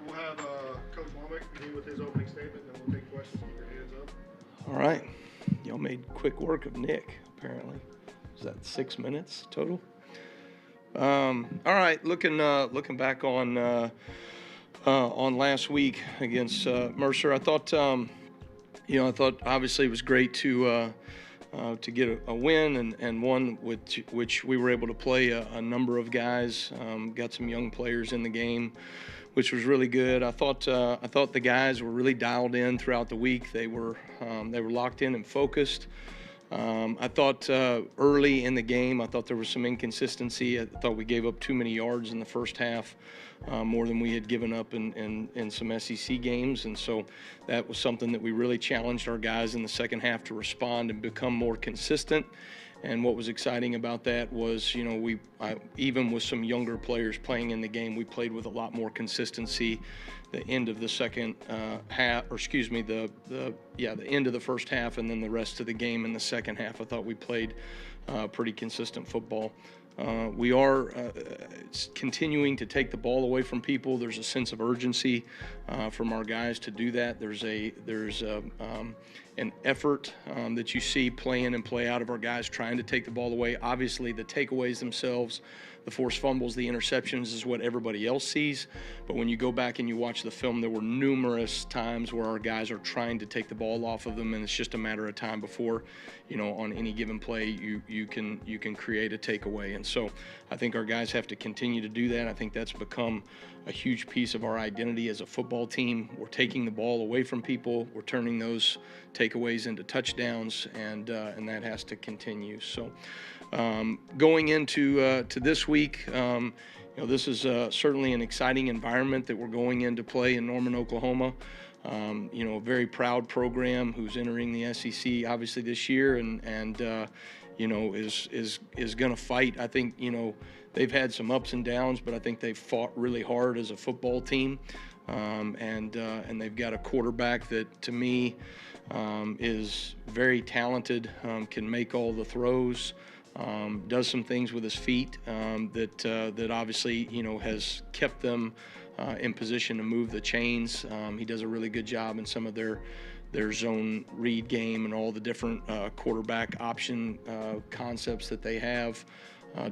we'll have Coach Wommack begin with his opening statement, and then we'll take questions. Keep your hands up. All right. Y'all made quick work of Nick, apparently. Is that 6 minutes total? All right. Looking back on last week against Mercer, I thought obviously it was great to get a win and one which we were able to play a number of guys, got some young players in the game, which was really good. I thought the guys were really dialed in throughout the week. They were locked in and focused. I thought early in the game, I thought there was some inconsistency. I thought we gave up too many yards in the first half, more than we had given up in some SEC games. And so that was something that we really challenged our guys in the second half to respond and become more consistent. And what was exciting about that was, even with some younger players playing in the game, we played with a lot more consistency. The end of the second half, or excuse me, the end of the first half, and then the rest of the game in the second half, I thought we played pretty consistent football. We are continuing to take the ball away from people. There's a sense of urgency from our guys to do that. There's an effort that you see play in and play out of our guys trying to take the ball away. Obviously, the takeaways themselves, the forced fumbles, the interceptions is what everybody else sees. But when you go back and you watch the film, there were numerous times where our guys are trying to take the ball off of them, and it's just a matter of time before, on any given play, you can create a takeaway. And so I think our guys have to continue to do that. I think that's become a huge piece of our identity as a football team. We're taking the ball away from people. We're turning those takeaways into touchdowns, and that has to continue. So going into to this week, this is certainly an exciting environment that we're going into play in Norman, Oklahoma. A very proud program who's entering the SEC obviously this year, and is going to fight. I think they've had some ups and downs, but I think they've fought really hard as a football team, and they've got a quarterback that to me is very talented, can make all the throws. Does some things with his feet that obviously has kept them in position to move the chains. He does a really good job in some of their zone read game and all the different quarterback option concepts that they have.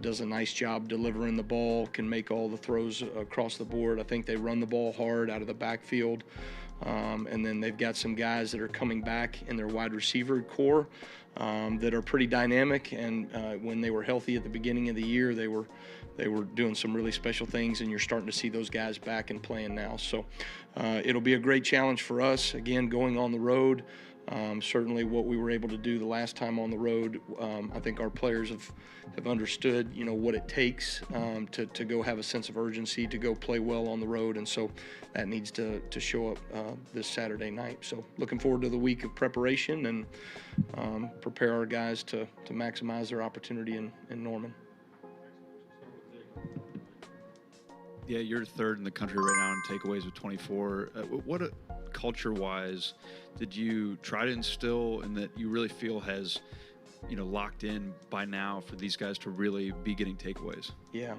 Does a nice job delivering the ball, can make all the throws across the board. I think they run the ball hard out of the backfield. And then they've got some guys that are coming back in their wide receiver core that are pretty dynamic. And when they were healthy at the beginning of the year, they were doing some really special things, and you're starting to see those guys back and playing now. So it'll be a great challenge for us, again, going on the road. Certainly what we were able to do the last time on the road, I think our players have understood, what it takes to go have a sense of urgency, to go play well on the road, and so that needs to show up this Saturday night. So looking forward to the week of preparation and prepare our guys to maximize their opportunity in Norman. Yeah, you're third in the country right now in takeaways with 24. What culture-wise did you try to instill and that you really feel has, locked in by now for these guys to really be getting takeaways? Yeah.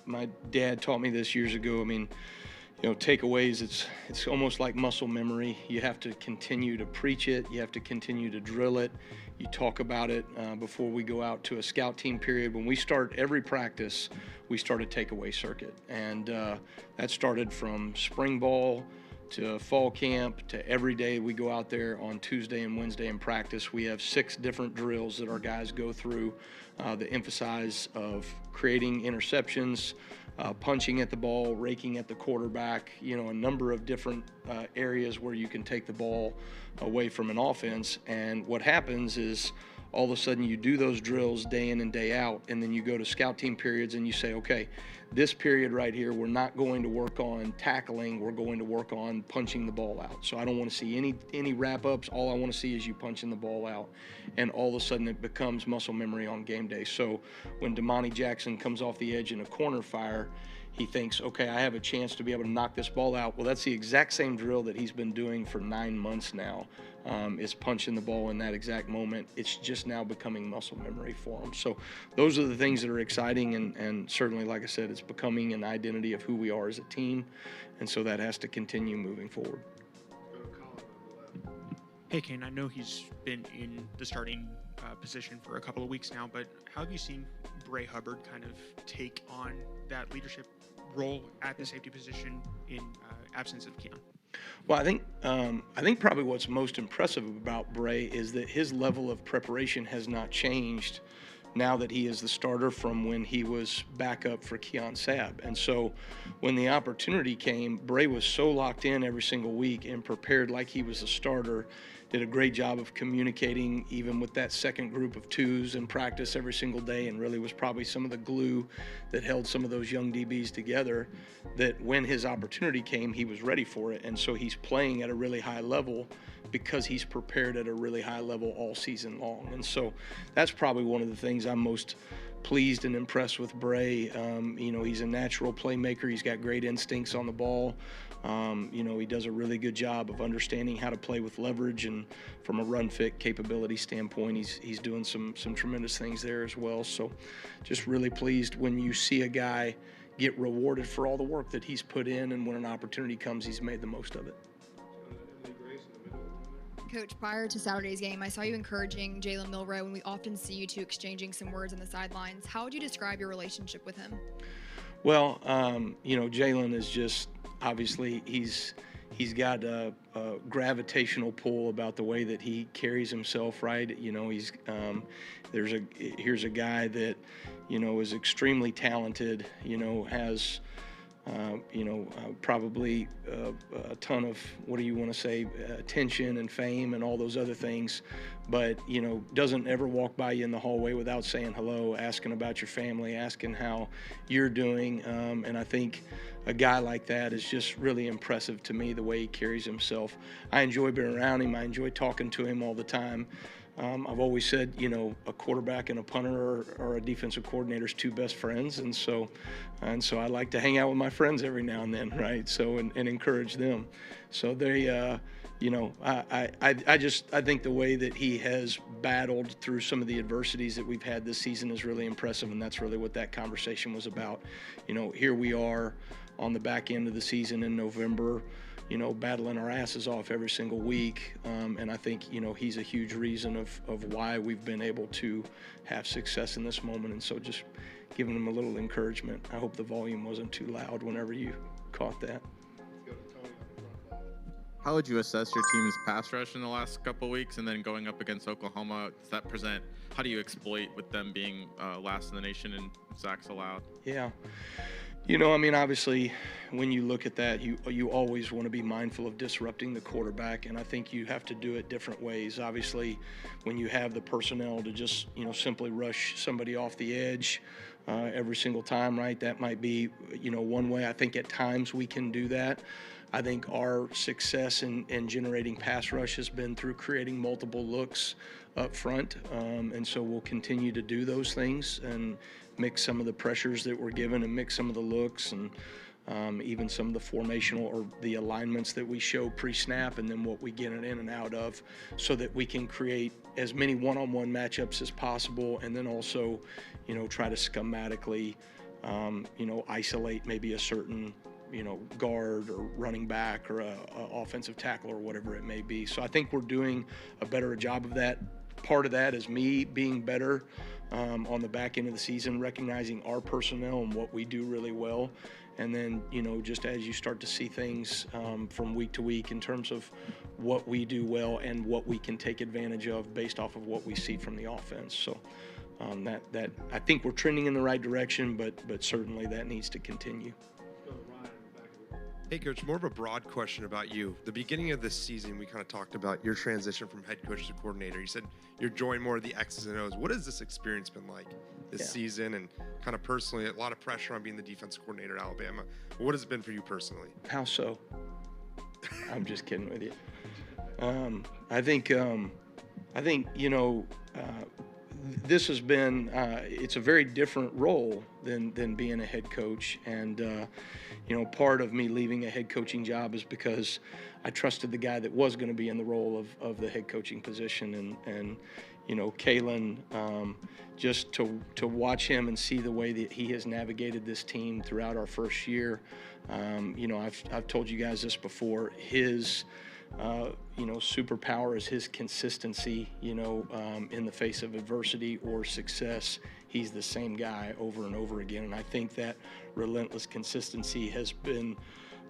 My dad taught me this years ago. I mean, takeaways, it's almost like muscle memory. You have to continue to preach it. You have to continue to drill it. You talk about it before we go out to a scout team period. When we start every practice, we start a takeaway circuit. And that started from spring ball to fall camp to every day we go out there on Tuesday and Wednesday in practice. We have 6 different drills that our guys go through that emphasize of creating interceptions, punching at the ball, raking at the quarterback, a number of different areas where you can take the ball away from an offense. And what happens is all of a sudden you do those drills day in and day out, and then you go to scout team periods and you say, okay, this period right here, we're not going to work on tackling, we're going to work on punching the ball out. So I don't want to see any wrap-ups. All I want to see is you punching the ball out. And all of a sudden it becomes muscle memory on game day. So when Damani Jackson comes off the edge in a corner fire, he thinks, okay, I have a chance to be able to knock this ball out. Well, that's the exact same drill that he's been doing for 9 months now, is punching the ball in that exact moment. It's just now becoming muscle memory for him. So those are the things that are exciting, and certainly, like I said, It's becoming an identity of who we are as a team, and so that has to continue moving forward. Go to Colin on the left. Hey, Kane, I know he's been in the starting position for a couple of weeks now, but how have you seen Bray Hubbard kind of take on that leadership role at the safety position in absence of Keon? Well, I think probably what's most impressive about Bray is that his level of preparation has not changed now that he is the starter from when he was backup for Keon Sabb. And so when the opportunity came, Bray was so locked in every single week and prepared like he was a starter, did a great job of communicating even with that second group of twos in practice every single day, and really was probably some of the glue that held some of those young DBs together, that when his opportunity came, he was ready for it. And so he's playing at a really high level because he's prepared at a really high level all season long. And so that's probably one of the things I'm most pleased and impressed with Bray. He's a natural playmaker. He's got great instincts on the ball. He does a really good job of understanding how to play with leverage, and from a run fit capability standpoint, he's doing some tremendous things there as well. So just really pleased when you see a guy get rewarded for all the work that he's put in, and when an opportunity comes, he's made the most of it. Coach, prior to Saturday's game, I saw you encouraging Jalen Milroe, and we often see you two exchanging some words on the sidelines. How would you describe your relationship with him? Well, Jalen is just, obviously, he's got a gravitational pull about the way that he carries himself, right? He's here's a guy that, is extremely talented, has probably a ton of, what do you want to say, attention and fame and all those other things, but, doesn't ever walk by you in the hallway without saying hello, asking about your family, asking how you're doing. And I think a guy like that is just really impressive to me, the way he carries himself. I enjoy being around him. I enjoy talking to him all the time. I've always said, a quarterback and a punter or a defensive coordinator's two best friends, and so I like to hang out with my friends every now and then, right? So and encourage them. So they, I think the way that he has battled through some of the adversities that we've had this season is really impressive, and that's really what that conversation was about. Here we are on the back end of the season in November, battling our asses off every single week. And I think, he's a huge reason of why we've been able to have success in this moment. And so just giving him a little encouragement. I hope the volume wasn't too loud whenever you caught that. Go to Tony on the front left. How would you assess your team's pass rush in the last couple of weeks, and then going up against Oklahoma? Does that present? How do you exploit with them being last in the nation in sacks allowed? Yeah. Obviously, when you look at that, you always want to be mindful of disrupting the quarterback, and I think you have to do it different ways. Obviously, when you have the personnel to just, simply rush somebody off the edge every single time, right? That might be, one way. I think at times we can do that. I think our success in generating pass rush has been through creating multiple looks up front, and so we'll continue to do those things and mix some of the pressures that we're given and mix some of the looks and even some of the formational or the alignments that we show pre-snap, and then what we get in and out of, so that we can create as many one-on-one matchups as possible, and then also, try to schematically, isolate maybe a certain, guard or running back or a offensive tackle or whatever it may be. So I think we're doing a better job of that. Part of that is me being better on the back end of the season, recognizing our personnel and what we do really well. And then, just as you start to see things from week to week in terms of what we do well and what we can take advantage of based off of what we see from the offense. So that I think we're trending in the right direction, but certainly that needs to continue. Go to Ryan in the back of the room. Hey, Coach, more of a broad question about you. The beginning of this season, we kind of talked about your transition from head coach to coordinator. You said you're enjoying more of the X's and O's. What has this experience been like this season, and kind of personally, a lot of pressure on being the defensive coordinator at Alabama? What has it been for you personally? How so? I'm just kidding with you. I think this has been it's a very different role than being a head coach, and part of me leaving a head coaching job is because I trusted the guy that was going to be in the role of the head coaching position, and Kalen, just to watch him and see the way that he has navigated this team throughout our first year. I've told you guys this before. His superpower is his consistency. In the face of adversity or success, he's the same guy over and over again. And I think that relentless consistency has been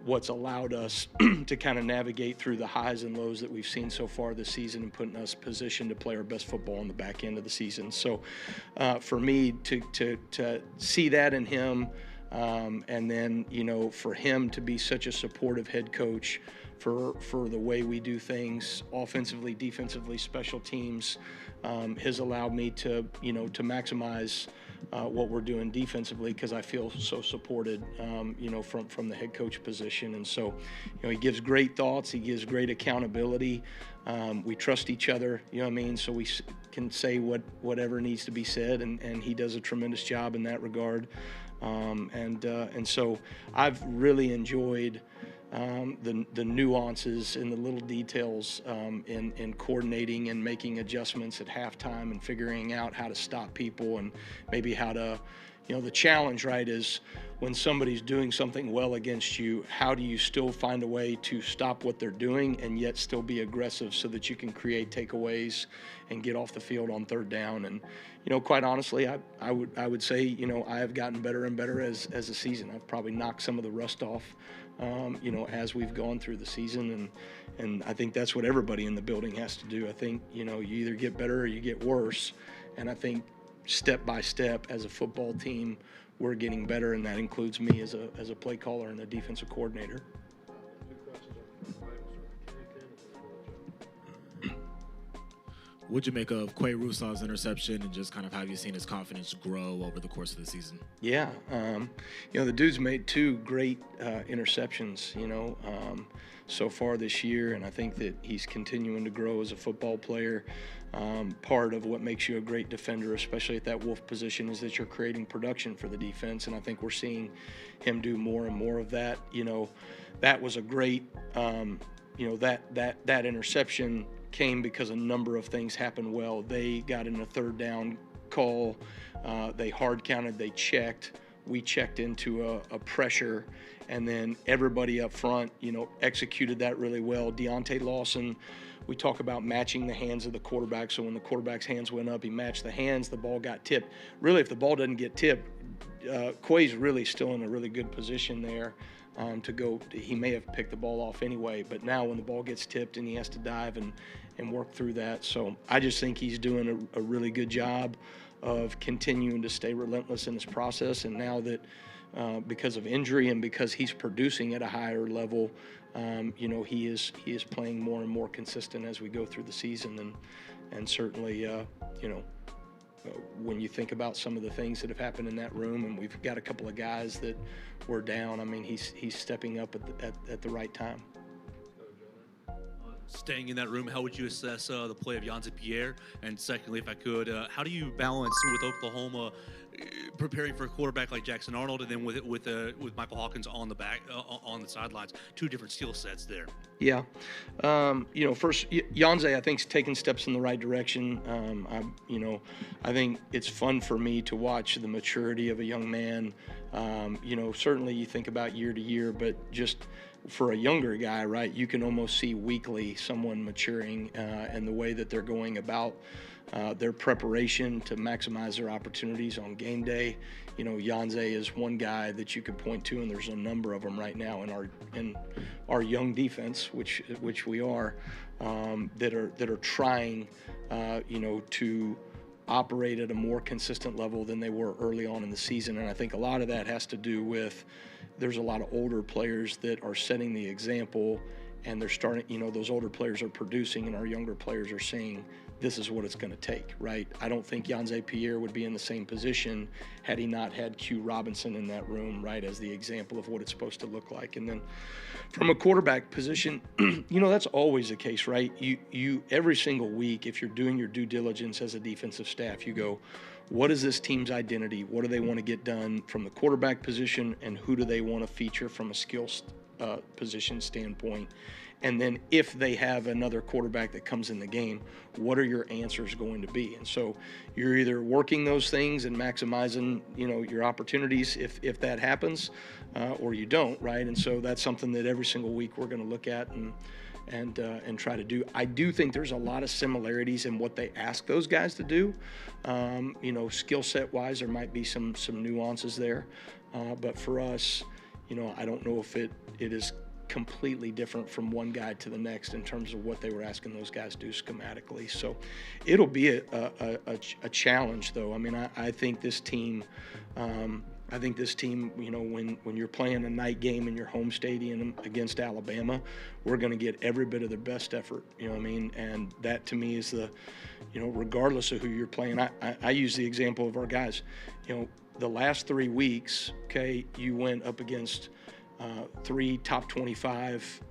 what's allowed us to kind of navigate through the highs and lows that we've seen so far this season and putting us positioned to play our best football on the back end of the season. So for me to see that in him, and then, for him to be such a supportive head coach for the way we do things offensively, defensively, special teams, has allowed me to maximize what we're doing defensively, because I feel so supported, from the head coach position. And so, he gives great thoughts. He gives great accountability. We trust each other, so we can say whatever needs to be said, and he does a tremendous job in that regard. And so I've really enjoyed the nuances and the little details in coordinating and making adjustments at halftime and figuring out how to stop people, and maybe how to, the challenge, right, is when somebody's doing something well against you, how do you still find a way to stop what they're doing and yet still be aggressive so that you can create takeaways and get off the field on third down. And, quite honestly, I would say, I have gotten better and better as a season. I've probably knocked some of the rust off, as we've gone through the season. And I think that's what everybody in the building has to do. I think, you either get better or you get worse. And I think step by step as a football team, we're getting better, and that includes me as a play caller and a defensive coordinator. What'd you make of Quay Rousseau's interception, and just kind of how have you seen his confidence grow over the course of the season? Yeah, the dude's made 2 great interceptions, so far this year, and I think that he's continuing to grow as a football player. Part of what makes you a great defender, especially at that wolf position, is that you're creating production for the defense, and I think we're seeing him do more and more of that. That was a great, that interception came because a number of things happened well. They got in a third down call. They hard counted. They checked. We checked into a pressure, and then everybody up front, executed that really well. Deontay Lawson, we talk about matching the hands of the quarterback. So when the quarterback's hands went up, he matched the hands. The ball got tipped. Really, if the ball doesn't get tipped, Quay's really still in a really good position there to go. He may have picked the ball off anyway, but now when the ball gets tipped and he has to dive and work through that. So I just think he's doing a really good job of continuing to stay relentless in this process. And now that because of injury and because he's producing at a higher level, he is playing more and more consistent as we go through the season. And certainly, when you think about some of the things that have happened in that room, and we've got a couple of guys that were down, I mean, he's stepping up at the right time. Staying in that room, how would you assess the play of Yonze Pierre? And secondly, if I could, how do you balance with Oklahoma preparing for a quarterback like Jackson Arnold, and then with Michael Hawkins on the back on the sidelines? 2 different skill sets there. Yeah, first Yonze, I think, is taking steps in the right direction. I think it's fun for me to watch the maturity of a young man. Certainly you think about year to year, but just for a younger guy, right, you can almost see weekly someone maturing and the way that they're going about their preparation to maximize their opportunities on game day. Yonze is one guy that you could point to, and there's a number of them right now in our young defense, which we are, that are trying, to operate at a more consistent level than they were early on in the season. And I think a lot of that has to do with there's a lot of older players that are setting the example, and they're starting, those older players are producing, and our younger players are saying, this is what it's going to take, right? I don't think Yonze Pierre would be in the same position had he not had Q Robinson in that room, right, as the example of what it's supposed to look like. And then from a quarterback position, that's always the case, right? You every single week, if you're doing your due diligence as a defensive staff, you go, what is this team's identity? What do they want to get done from the quarterback position, and who do they want to feature from a skills position standpoint? And then if they have another quarterback that comes in the game, what are your answers going to be? And so you're either working those things and maximizing, your opportunities if that happens, or you don't, right? And so that's something that every single week we're going to look at and try to do. I do think there's a lot of similarities in what they ask those guys to do. Skill set wise, there might be some nuances there. But for us, I don't know if it is completely different from one guy to the next in terms of what they were asking those guys to do schematically. So it'll be a challenge, though. I mean, I think this team, when you're playing a night game in your home stadium against Alabama, we're going to get every bit of their best effort, And that to me is regardless of who you're playing. I use the example of our guys. The last 3 weeks, okay, you went up against 3 top 25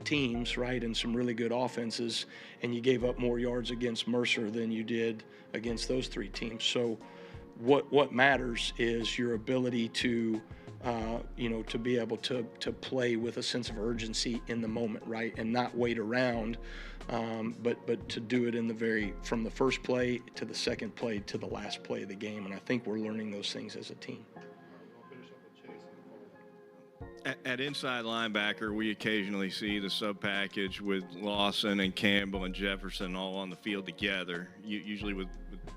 teams, right, and some really good offenses, and you gave up more yards against Mercer than you did against those 3 teams. So what matters is your ability to to be able to play with a sense of urgency in the moment, right, and not wait around, but to do it from the first play to the second play to the last play of the game. And I think we're learning those things as a team. At inside linebacker, we occasionally see the sub package with Lawson and Campbell and Jefferson all on the field together, usually with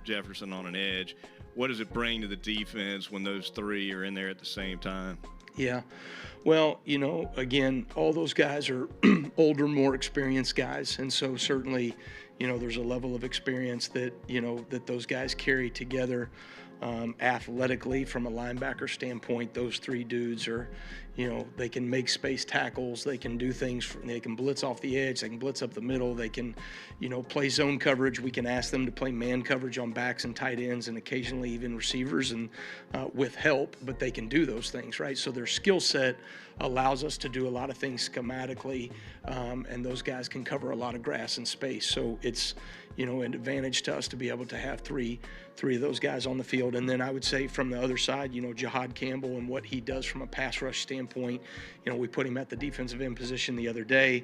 Jefferson on an edge. What does it bring to the defense when those 3 are in there at the same time? Yeah. Well, again, all those guys are older, more experienced guys. And so certainly, there's a level of experience that, that those guys carry together. Athletically, from a linebacker standpoint, those 3 dudes are, they can make space tackles. They can do things. They can blitz off the edge. They can blitz up the middle. They can, play zone coverage. We can ask them to play man coverage on backs and tight ends and occasionally even receivers and with help, but they can do those things, right? So their skill set allows us to do a lot of things schematically, and those guys can cover a lot of grass and space. So it's, an advantage to us to be able to have three of those guys on the field. And then I would say from the other side, Jahad Campbell and what he does from a pass rush standpoint, we put him at the defensive end position the other day.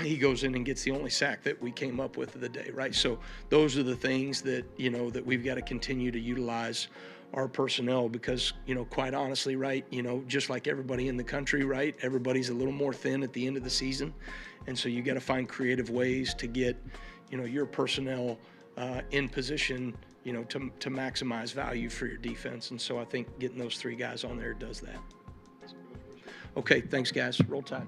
He goes in and gets the only sack that we came up with of the day, right? So those are the things that, that we've got to continue to utilize our personnel because, quite honestly, right, just like everybody in the country, right, everybody's a little more thin at the end of the season. And so you got to find creative ways to get, your personnel in position, to maximize value for your defense. And so I think getting those 3 guys on there does that. Okay, thanks, guys. Roll Tide.